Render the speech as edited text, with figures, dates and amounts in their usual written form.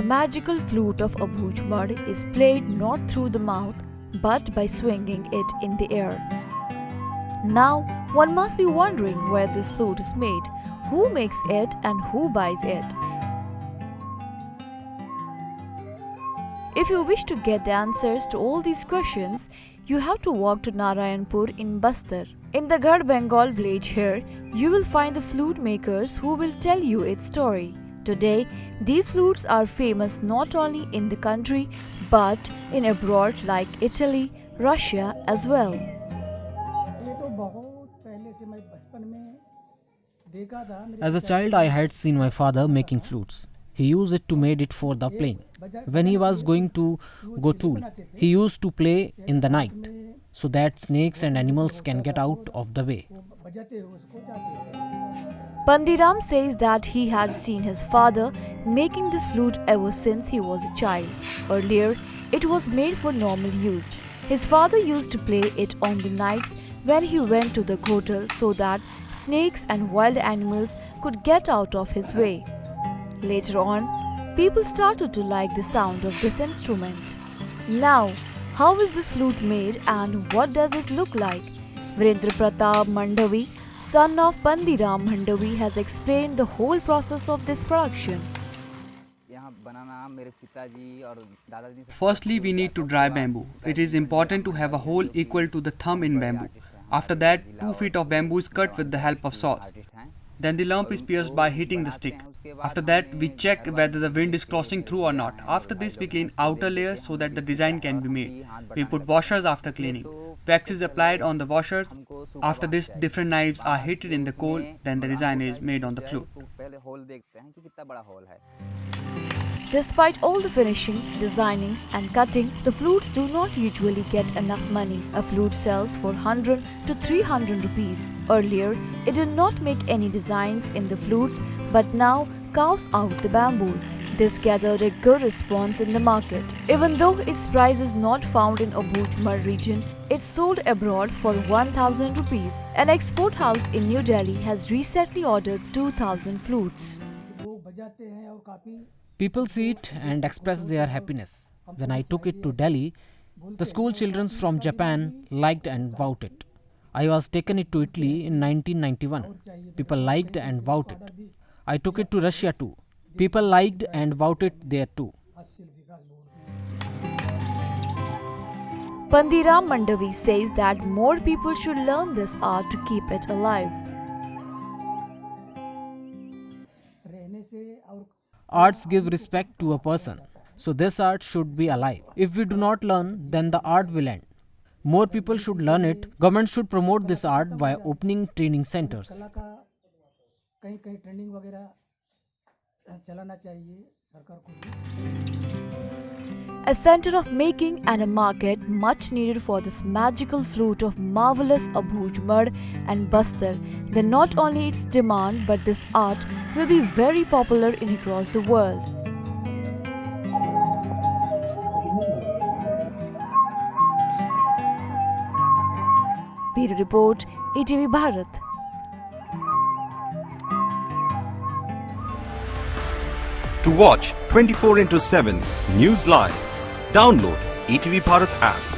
magical flute of Abuj Mud is played not through the mouth but by swinging it in the air. Now, one must be wondering where this flute is made, who makes it and who buys it. If you wish to get the answers to all these questions, you have to walk to Narayanpur in Bastar. In the Garh Bengal village here, you will find the flute makers who will tell you its story. Today, these flutes are famous not only in the country but in abroad like Italy, Russia as well. As a child, I had seen my father making flutes. He used it to made it for the playing. When he was going to Gotul, he used to play in the night so that snakes and animals can get out of the way. Pandiram says that he had seen his father making this flute ever since he was a child. Earlier, it was made for normal use. His father used to play it on the nights when he went to the Gotul so that snakes and wild animals could get out of his way. Later on, people started to like the sound of this instrument. Now, how is this flute made and what does it look like? Virendra Pratap Mandavi, son of Pandiram Mandavi, has explained the whole process of this production. Firstly, we need to dry bamboo. It is important to have a hole equal to the thumb in bamboo. After that, 2 feet of bamboo is cut with the help of saws. Then the lump is pierced by hitting the stick. After that, we check whether the wind is crossing through or not. After this, we clean outer layers so that the design can be made. We put washers after cleaning. Wax is applied on the washers. After this, different knives are heated in the coal. Then the design is made on the flute. Despite all the finishing, designing and cutting, the flutes do not usually get enough money. A flute sells for 100 to 300 rupees. Earlier, it did not make any designs in the flutes but now carves out the bamboos. This gathered a good response in the market. Even though its price is not found in Abuj Mud region, it's sold abroad for 1000 rupees. An export house in New Delhi has recently ordered 2000 flutes. People see it and express their happiness. When I took it to Delhi, the school children from Japan liked and vowed it. I was taken it to Italy in 1991. People liked and vowed it. I took it to Russia too. People liked and vowed it there too. Pandiram Mandavi says that more people should learn this art to keep it alive. Arts give respect to a person, so this art should be alive. If we do not learn, then the art will end. More people should learn it. Government should promote this art by opening training centers. A center of making and a market much needed for this magical flute of marvelous Abuj Mud and Bastar. Then not only its demand but this art will be very popular in across the world. Bureau Report, ETV Bharat. To watch 24/7 News Live, download ETV Bharat app.